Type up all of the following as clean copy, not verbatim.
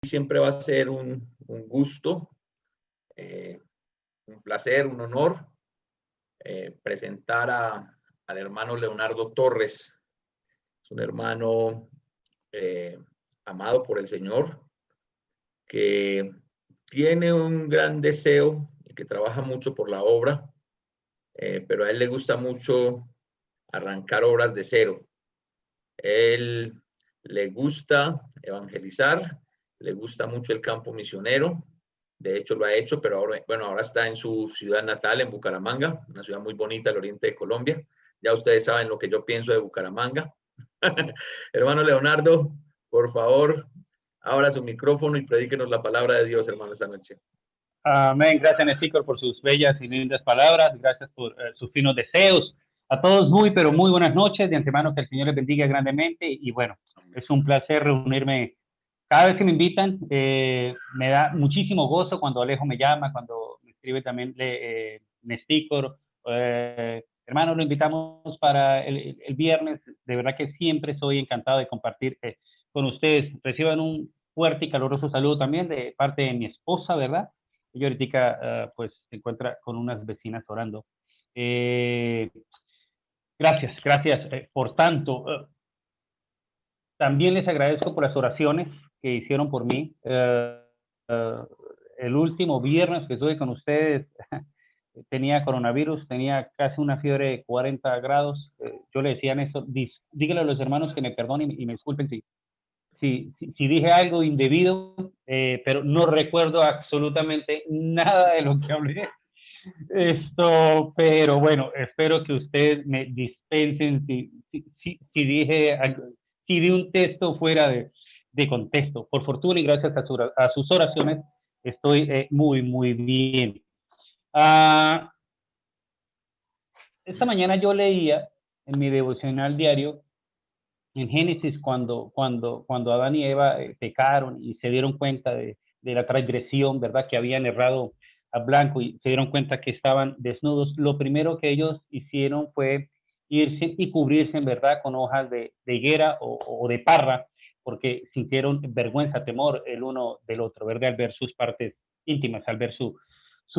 Siempre va a ser un gusto, un placer, un honor presentar al hermano Leonardo Torres. Es un hermano amado por el Señor, que tiene un gran deseo y que trabaja mucho por la obra, pero a él le gusta mucho arrancar obras de cero. Él le gusta evangelizar, le gusta mucho el campo misionero. De hecho, lo ha hecho, pero ahora está en su ciudad natal, en Bucaramanga, una ciudad muy bonita al oriente de Colombia. Ya ustedes saben lo que yo pienso de Bucaramanga. Hermano Leonardo, por favor, abra su micrófono y predíquenos la palabra de Dios, hermano, esta noche. Amén. Gracias, Nestícor, por sus bellas y lindas palabras. Gracias por sus finos deseos. A todos muy, pero muy buenas noches. De antemano, que el Señor les bendiga grandemente. Y bueno, es un placer reunirme cada vez que me invitan. Me da muchísimo gozo cuando Alejo me llama, cuando me escribe también Nestícor. Hermano, lo invitamos para el viernes. De verdad que siempre soy encantado de compartir con ustedes. Reciban un fuerte y caluroso saludo también de parte de mi esposa, ¿verdad? Ella ahorita pues se encuentra con unas vecinas orando. Gracias por tanto. También les agradezco por las oraciones que hicieron por mí. El último viernes que estuve con ustedes tenía coronavirus, tenía casi una fiebre de 40 grados. Yo le decía eso, díganle a los hermanos que me perdonen y me disculpen si dije algo indebido, pero no recuerdo absolutamente nada de lo que hablé. Pero bueno, espero que ustedes me dispensen si dije algo, si di un texto fuera de contexto. Por fortuna y gracias a sus oraciones, estoy muy bien. Esta mañana yo leía en mi devocional diario en Génesis, cuando Adán y Eva pecaron y se dieron cuenta de la transgresión, ¿verdad? Que habían errado a blanco y se dieron cuenta que estaban desnudos. Lo primero que ellos hicieron fue irse y cubrirse, ¿verdad? Con hojas de higuera o de parra, porque sintieron vergüenza, temor el uno del otro, ¿verdad? Al ver sus partes íntimas, al ver su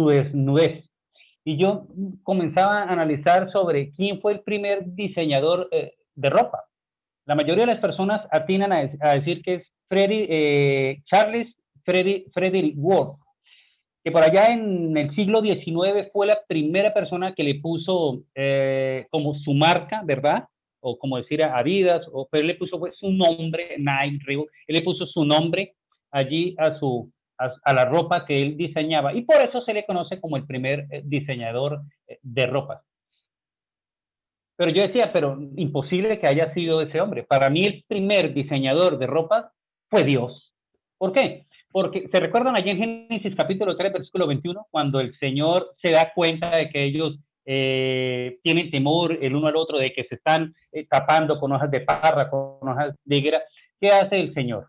desnudez. Y yo comenzaba a analizar sobre quién fue el primer diseñador de ropa. La mayoría de las personas atinan a decir que es Charles Frederick Worth, que por allá en el siglo XIX fue la primera persona que le puso como su marca, ¿verdad? O como decir Adidas, pero él le puso pues, su nombre, Nike, Reebok, él le puso su nombre allí a la ropa que él diseñaba, y por eso se le conoce como el primer diseñador de ropa. Pero yo decía, pero imposible que haya sido ese hombre. Para mí el primer diseñador de ropa fue Dios. ¿Por qué? Porque se recuerdan allí en Génesis capítulo 3, versículo 21, cuando el Señor se da cuenta de que ellos tienen temor el uno al otro, de que se están tapando con hojas de parra, con hojas de higuera. ¿Qué hace el Señor?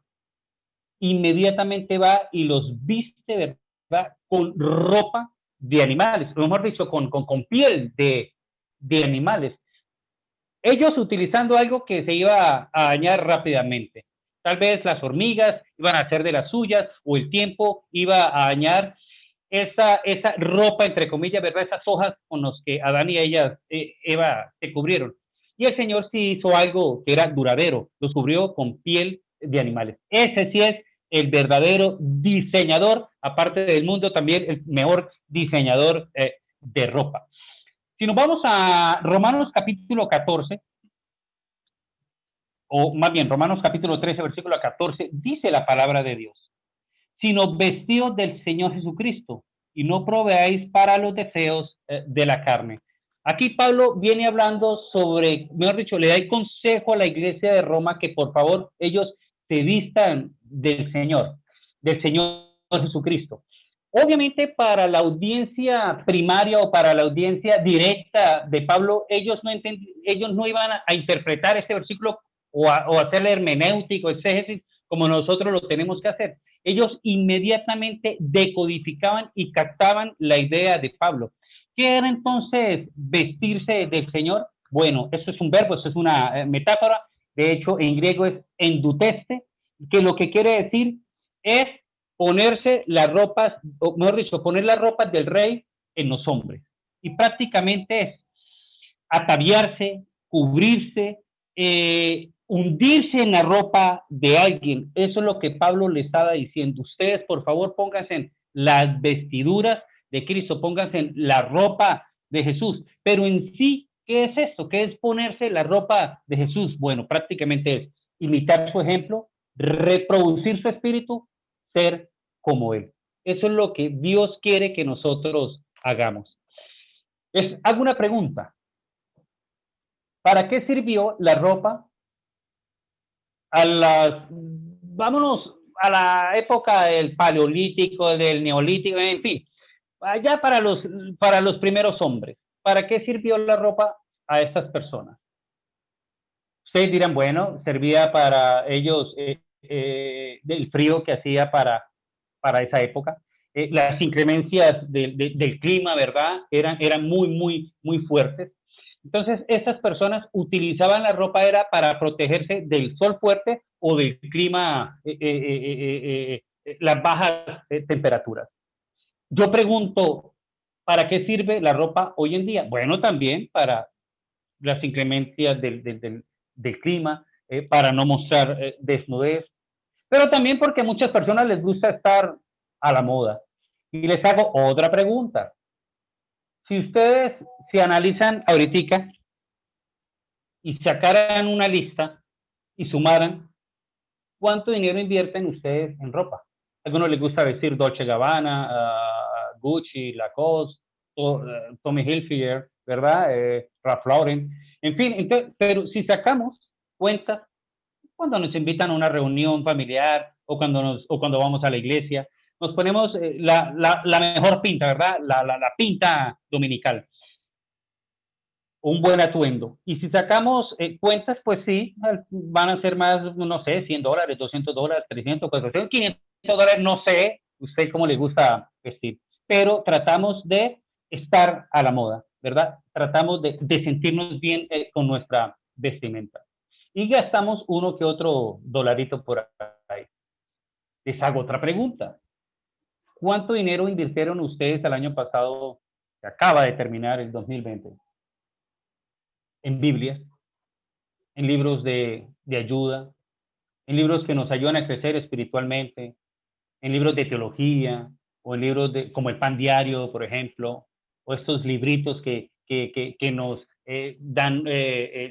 Inmediatamente va y los viste, ¿verdad? Con ropa de animales, o mejor dicho, con piel de animales. Ellos utilizando algo que se iba a dañar rápidamente. Tal vez las hormigas iban a hacer de las suyas, o el tiempo iba a dañar esa ropa, entre comillas, ¿verdad? Esas hojas con las que Adán y Eva se cubrieron. Y el Señor sí hizo algo que era duradero, los cubrió con piel de animales. Ese sí es el verdadero diseñador, aparte del mundo, también el mejor diseñador de ropa. Si nos vamos a Romanos capítulo 14, o más bien Romanos capítulo 13, versículo 14, dice la palabra de Dios: sino vestidos del Señor Jesucristo, y no proveáis para los deseos de la carne. Aquí Pablo viene hablando sobre, mejor dicho, le da el consejo a la iglesia de Roma que por favor ellos se vistan del Señor Jesucristo. Obviamente para la audiencia primaria o para la audiencia directa de Pablo, ellos no iban a interpretar este versículo o hacerle hermenéutico, exégesis, como nosotros lo tenemos que hacer. Ellos inmediatamente decodificaban y captaban la idea de Pablo. ¿Qué era entonces vestirse del Señor? Bueno, eso es un verbo, eso es una metáfora. De hecho, en griego es enduteste, que lo que quiere decir es ponerse las ropas, o mejor dicho, poner las ropas del rey en los hombres. Y prácticamente es ataviarse, cubrirse, hundirse en la ropa de alguien. Eso es lo que Pablo le estaba diciendo. Ustedes, por favor, pónganse en las vestiduras de Cristo, pónganse en la ropa de Jesús. Pero en sí, ¿qué es esto? ¿Qué es ponerse la ropa de Jesús? Bueno, prácticamente es imitar su ejemplo, reproducir su espíritu, ser como Él. Eso es lo que Dios quiere que nosotros hagamos. Hago una pregunta. ¿Para qué sirvió la ropa vámonos a la época del paleolítico, del neolítico, en fin, allá para los primeros hombres? ¿Para qué sirvió la ropa a estas personas? Ustedes dirán, bueno, servía para ellos del frío que hacía para esa época. Las inclemencias del clima, ¿verdad? Eran muy fuertes. Entonces, estas personas utilizaban la ropa era para protegerse del sol fuerte o del clima, las bajas temperaturas. Yo pregunto, ¿para qué sirve la ropa hoy en día? Bueno, también para las inclemencias del clima, para no mostrar desnudez, pero también porque a muchas personas les gusta estar a la moda. Y les hago otra pregunta. Si ustedes se analizan ahorita y sacaran una lista y sumaran, ¿cuánto dinero invierten ustedes en ropa? A algunos les gusta vestir Dolce Gabbana, Gucci, Lacoste, Tommy Hilfiger, ¿verdad? Ralph Lauren. En fin, entonces, pero si sacamos cuentas, cuando nos invitan a una reunión familiar o cuando vamos a la iglesia, nos ponemos la mejor pinta, ¿verdad? La pinta dominical, un buen atuendo. Y si sacamos cuentas, pues sí, van a ser más, no sé, $100, $200, 300, 400, $500, no sé, usted cómo le gusta vestir. Pero tratamos de estar a la moda, ¿verdad? Tratamos de sentirnos bien con nuestra vestimenta. Y gastamos uno que otro dolarito por ahí. Les hago otra pregunta. ¿Cuánto dinero invirtieron ustedes el año pasado, que acaba de terminar el 2020? En Biblias, en libros de ayuda, en libros que nos ayudan a crecer espiritualmente, en libros de teología, o en libros como el Pan Diario, por ejemplo, o estos libritos que nos dan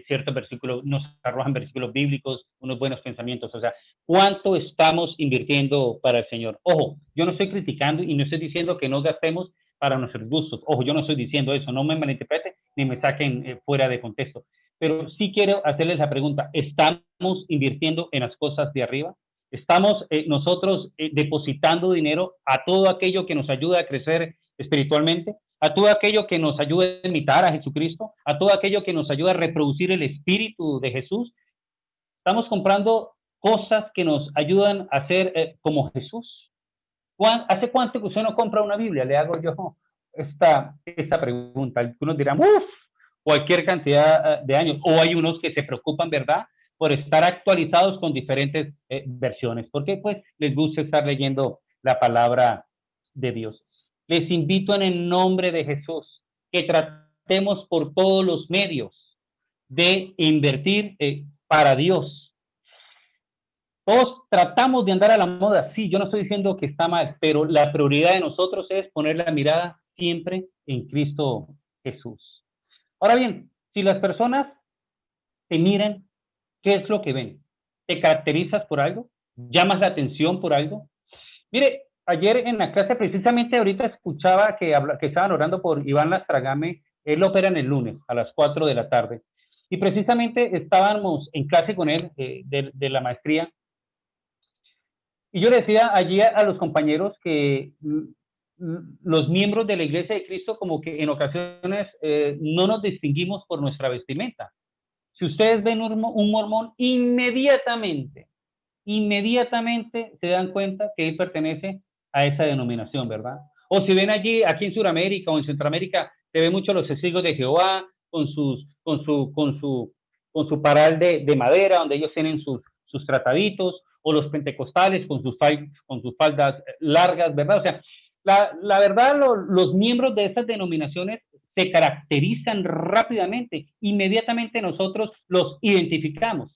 ciertos versículos, nos arrojan versículos bíblicos, unos buenos pensamientos. O sea, ¿cuánto estamos invirtiendo para el Señor? Ojo, yo no estoy criticando y no estoy diciendo que no gastemos para nuestros gustos. Ojo, yo no estoy diciendo eso, no me malinterpreten ni me saquen fuera de contexto. Pero sí quiero hacerles la pregunta, ¿estamos invirtiendo en las cosas de arriba? ¿Estamos nosotros depositando dinero a todo aquello que nos ayuda a crecer espiritualmente? ¿A todo aquello que nos ayuda a imitar a Jesucristo? ¿A todo aquello que nos ayuda a reproducir el espíritu de Jesús? ¿Estamos comprando cosas que nos ayudan a ser como Jesús? ¿Hace cuánto que usted no compra una Biblia? Le hago yo esta pregunta. Algunos dirán, uff, cualquier cantidad de años. O hay unos que se preocupan, ¿verdad?, por estar actualizados con diferentes versiones, porque pues les gusta estar leyendo la palabra de Dios. Les invito en el nombre de Jesús que tratemos por todos los medios de invertir para Dios. Todos tratamos de andar a la moda, sí, yo no estoy diciendo que está mal, pero la prioridad de nosotros es poner la mirada siempre en Cristo Jesús. Ahora bien, si las personas te miran, ¿qué es lo que ven? ¿Te caracterizas por algo? ¿Llamas la atención por algo? Mire, ayer en la clase, precisamente ahorita escuchaba que estaban orando por Iván Lastragame. Él opera en el lunes a las 4 de la tarde. Y precisamente estábamos en clase con él de la maestría. Y yo le decía allí a los compañeros que los miembros de la Iglesia de Cristo como que en ocasiones no nos distinguimos por nuestra vestimenta. Si ustedes ven un mormón, inmediatamente se dan cuenta que él pertenece a esa denominación, ¿verdad? O si ven allí, aquí en Sudamérica o en Centroamérica, se ve mucho los testigos de Jehová con su paral de madera, donde ellos tienen sus trataditos, o los pentecostales con sus faldas largas, ¿verdad? O sea, la verdad, los miembros de esas denominaciones se caracterizan rápidamente, inmediatamente nosotros los identificamos,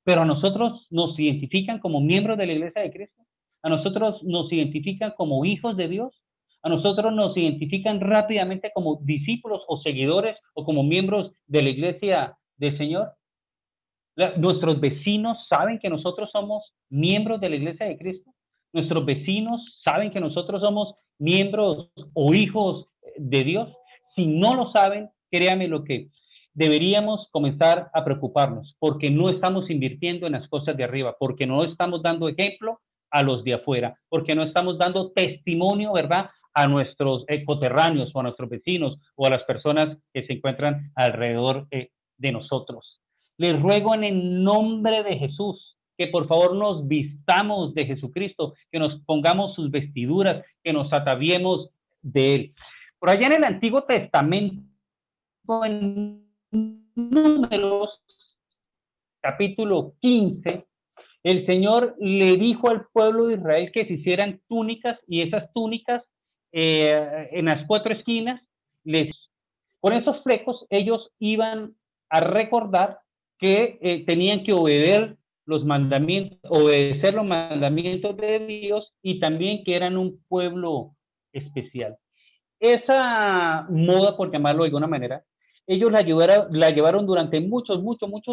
pero a nosotros nos identifican como miembros de la Iglesia de Cristo, a nosotros nos identifican como hijos de Dios, a nosotros nos identifican rápidamente como discípulos o seguidores o como miembros de la Iglesia del Señor. Nuestros vecinos saben que nosotros somos miembros de la Iglesia de Cristo. Nuestros vecinos saben que nosotros somos miembros o hijos de Dios. Si no lo saben, créame lo que deberíamos comenzar a preocuparnos, porque no estamos invirtiendo en las cosas de arriba, porque no estamos dando ejemplo a los de afuera, porque no estamos dando testimonio, ¿verdad?, a nuestros coterráneos o a nuestros vecinos o a las personas que se encuentran alrededor de nosotros. Les ruego en el nombre de Jesús que por favor nos vistamos de Jesucristo, que nos pongamos sus vestiduras, que nos ataviemos de Él. Por allá en el Antiguo Testamento, en Números, capítulo 15, el Señor le dijo al pueblo de Israel que se hicieran túnicas, y esas túnicas en las 4 esquinas, con esos flecos ellos iban a recordar que tenían que obedecer los mandamientos de Dios, y también que eran un pueblo especial. Esa moda, por llamarlo de alguna manera, ellos la llevaron durante muchos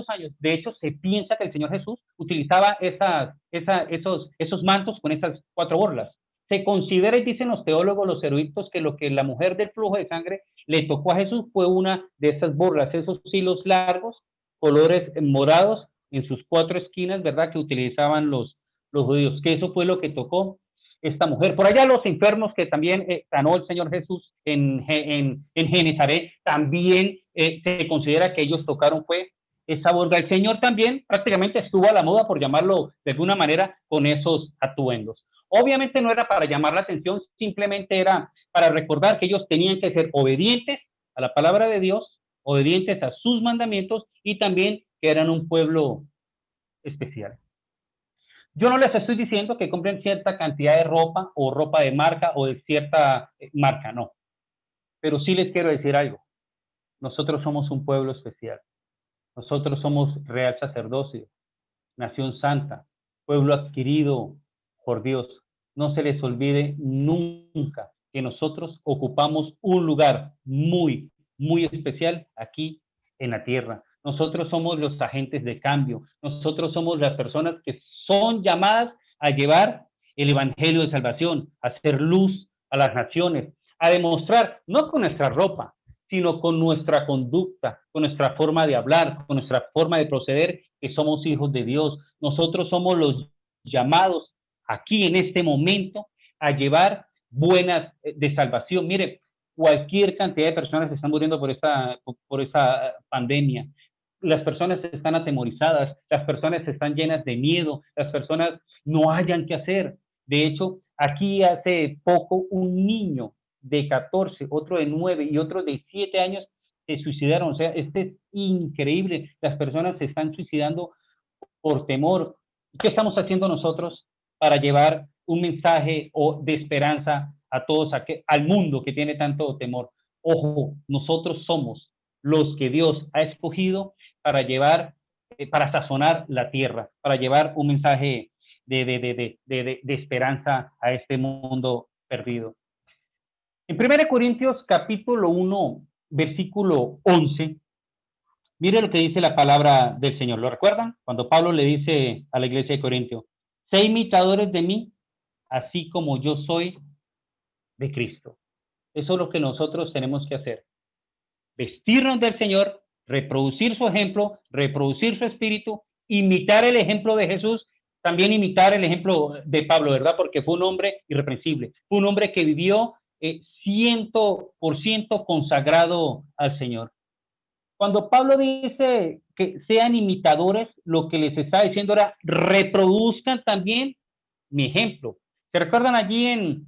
años. De hecho, se piensa que el Señor Jesús utilizaba esos mantos con esas 4 borlas. Se considera, y dicen los teólogos, los eruditos, que lo que la mujer del flujo de sangre le tocó a Jesús fue una de esas borlas, esos hilos largos, colores morados en sus 4 esquinas, ¿verdad?, que utilizaban los judíos, que eso fue lo que tocó esta mujer. Por allá los enfermos que también sanó el Señor Jesús en Genezaret, también se considera que ellos tocaron fue esa borda. El Señor también prácticamente estuvo a la moda, por llamarlo de alguna manera, con esos atuendos. Obviamente no era para llamar la atención, simplemente era para recordar que ellos tenían que ser obedientes a la palabra de Dios, obedientes a sus mandamientos, y también que eran un pueblo especial. Yo no les estoy diciendo que compren cierta cantidad de ropa o ropa de marca o de cierta marca, no. Pero sí les quiero decir algo. Nosotros somos un pueblo especial. Nosotros somos real sacerdocio, nación santa, pueblo adquirido por Dios. No se les olvide nunca que nosotros ocupamos un lugar muy especial aquí en la tierra. Nosotros somos los agentes de cambio. Nosotros somos las personas que son llamadas a llevar el evangelio de salvación, a hacer luz a las naciones, a demostrar, no con nuestra ropa, sino con nuestra conducta, con nuestra forma de hablar, con nuestra forma de proceder, que somos hijos de Dios. Nosotros somos los llamados aquí en este momento a llevar buenas de salvación. Mire, cualquier cantidad de personas están muriendo por esta pandemia. Las personas están atemorizadas, las personas están llenas de miedo, las personas no hayan qué hacer. De hecho, aquí hace poco un niño de 14, otro de 9 y otro de 7 años se suicidaron. O sea, es increíble. Las personas se están suicidando por temor. ¿Qué estamos haciendo nosotros para llevar un mensaje de esperanza a todos, al mundo que tiene tanto temor? Ojo, nosotros somos los que Dios ha escogido para llevar, para sazonar la tierra, para llevar un mensaje de esperanza a este mundo perdido. En 1 Corintios capítulo 1, versículo 11, mire lo que dice la palabra del Señor. ¿Lo recuerdan? Cuando Pablo le dice a la iglesia de Corintio: sé imitadores de mí, así como yo soy de Cristo. Eso es lo que nosotros tenemos que hacer. Vestirnos del Señor, reproducir su ejemplo, reproducir su espíritu, imitar el ejemplo de Jesús, también imitar el ejemplo de Pablo, ¿verdad? Porque fue un hombre irreprensible, fue un hombre que vivió 100% consagrado al Señor. Cuando Pablo dice que sean imitadores, lo que les está diciendo era: reproduzcan también mi ejemplo. ¿Se recuerdan allí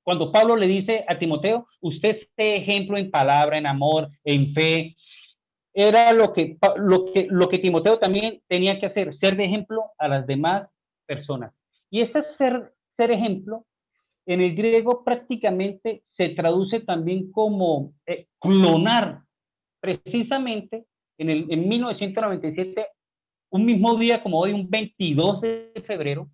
cuando Pablo le dice a Timoteo: usted es ejemplo en palabra, en amor, en fe, era lo que Timoteo también tenía que hacer, ser de ejemplo a las demás personas. Y ese ser ejemplo, en el griego prácticamente se traduce también como clonar. Precisamente en 1997, un mismo día como hoy, un 22 de febrero,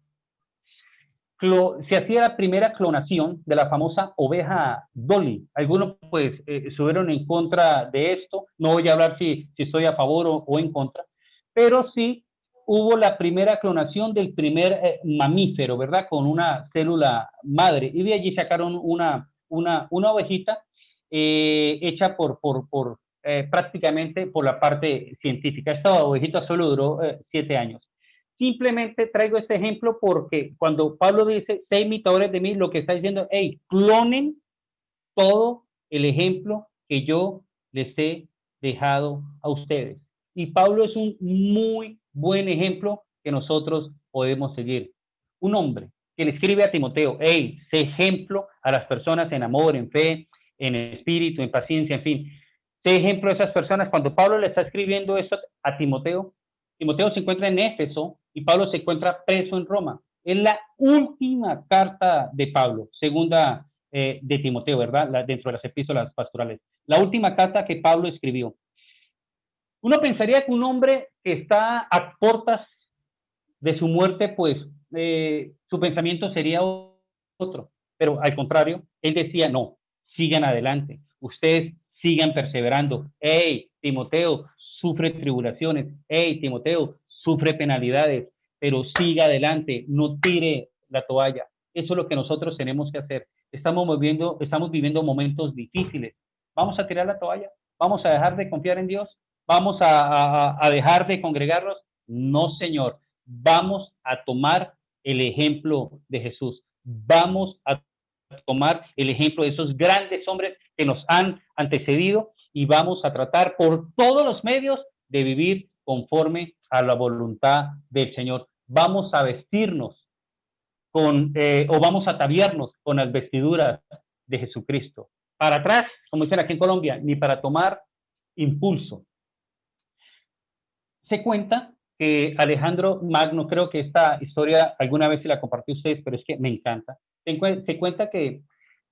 se hacía la primera clonación de la famosa oveja Dolly. Algunos pues estuvieron en contra de esto, no voy a hablar si estoy a favor o en contra, pero sí hubo la primera clonación del primer mamífero, ¿verdad? Con una célula madre, y de allí sacaron una ovejita hecha por prácticamente por la parte científica. Esta ovejita solo duró 7 años. Simplemente traigo este ejemplo porque cuando Pablo dice, sé imitadores de mí, lo que está diciendo, hey, clonen todo el ejemplo que yo les he dejado a ustedes. Y Pablo es un muy buen ejemplo que nosotros podemos seguir. Un hombre que le escribe a Timoteo, hey, sé ejemplo a las personas en amor, en fe, en espíritu, en paciencia, en fin. Sé ejemplo a esas personas. Cuando Pablo le está escribiendo esto a Timoteo, Timoteo se encuentra en Éfeso y Pablo se encuentra preso en Roma. Es la última carta de Pablo, segunda de Timoteo, ¿verdad? Dentro de las epístolas pastorales. La última carta que Pablo escribió. Uno pensaría que un hombre que está a puertas de su muerte, pues su pensamiento sería otro. Pero al contrario, él decía, no, sigan adelante. Ustedes sigan perseverando. Hey, Timoteo, sufre tribulaciones. Hey, Timoteo, sufre penalidades, pero siga adelante, no tire la toalla. Eso es lo que nosotros tenemos que hacer. Estamos viviendo momentos difíciles. ¿Vamos a tirar la toalla? ¿Vamos a dejar de confiar en Dios? ¿Vamos a dejar de congregarnos? No, Señor. Vamos a tomar el ejemplo de Jesús. Vamos a tomar el ejemplo de esos grandes hombres que nos han antecedido y vamos a tratar por todos los medios de vivir conforme a la voluntad del Señor. Vamos a vestirnos o vamos a ataviarnos con las vestiduras de Jesucristo. Para atrás, como dicen aquí en Colombia, ni para tomar impulso. Se cuenta que Alejandro Magno, creo que esta historia alguna vez se la compartí a ustedes, pero es que me encanta. Se cuenta que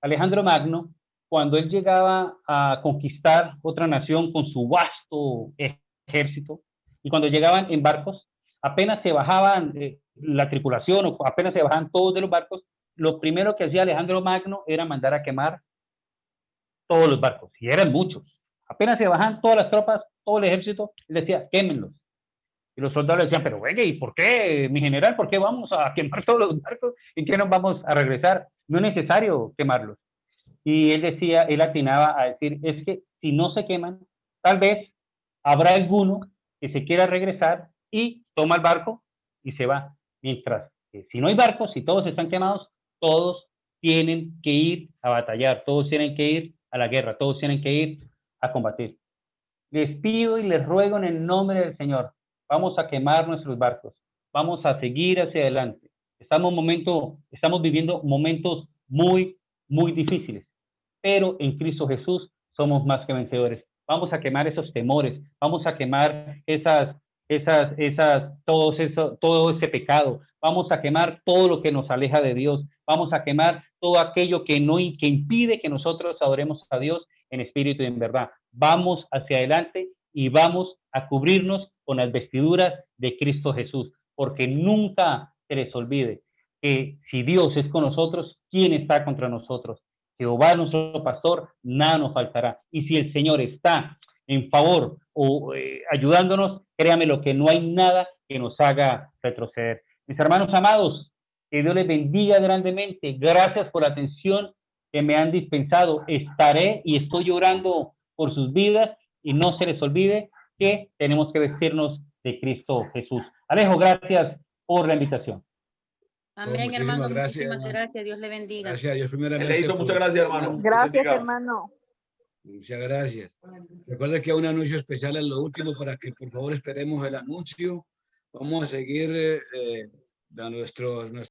Alejandro Magno, cuando él llegaba a conquistar otra nación con su vasto ejército, y cuando llegaban en barcos, apenas se bajaban la tripulación o apenas se bajaban todos de los barcos, lo primero que hacía Alejandro Magno era mandar a quemar todos los barcos, y eran muchos. Apenas se bajaban todas las tropas, todo el ejército, él decía, quémenlos. Y los soldados le decían, pero oye, ¿y por qué, mi general? ¿Por qué vamos a quemar todos los barcos? ¿En qué nos vamos a regresar? No es necesario quemarlos. Y él decía, él atinaba a decir, es que si no se queman, tal vez habrá alguno que se quiera regresar y toma el barco y se va. Mientras que si no hay barcos, si todos están quemados, todos tienen que ir a batallar, todos tienen que ir a la guerra, todos tienen que ir a combatir. Les pido y les ruego en el nombre del Señor, vamos a quemar nuestros barcos, vamos a seguir hacia adelante. Estamos viviendo momentos muy, muy difíciles, pero en Cristo Jesús somos más que vencedores. Vamos a quemar esos temores, vamos a quemar todo ese pecado, vamos a quemar todo lo que nos aleja de Dios, vamos a quemar todo aquello que impide que nosotros adoremos a Dios en espíritu y en verdad. Vamos hacia adelante y vamos a cubrirnos con las vestiduras de Cristo Jesús, porque nunca se les olvide que si Dios es con nosotros, ¿quién está contra nosotros? Jehová nuestro pastor, nada nos faltará. Y si el Señor está en favor o ayudándonos, créame lo que no hay nada que nos haga retroceder. Mis hermanos amados, que Dios les bendiga grandemente. Gracias por la atención que me han dispensado. Estaré y estoy orando por sus vidas y no se les olvide que tenemos que vestirnos de Cristo Jesús. Alejo, gracias por la invitación. Amén, muchísimas hermano. gracias, Muchísimas hermano. gracias. Dios le bendiga. Gracias a Dios primeramente. Eleito, muchas gracias, hermano. Gracias, hermano. Muchas gracias. Recuerda que hay un anuncio especial en lo último para que por favor esperemos el anuncio. Vamos a seguir a nuestros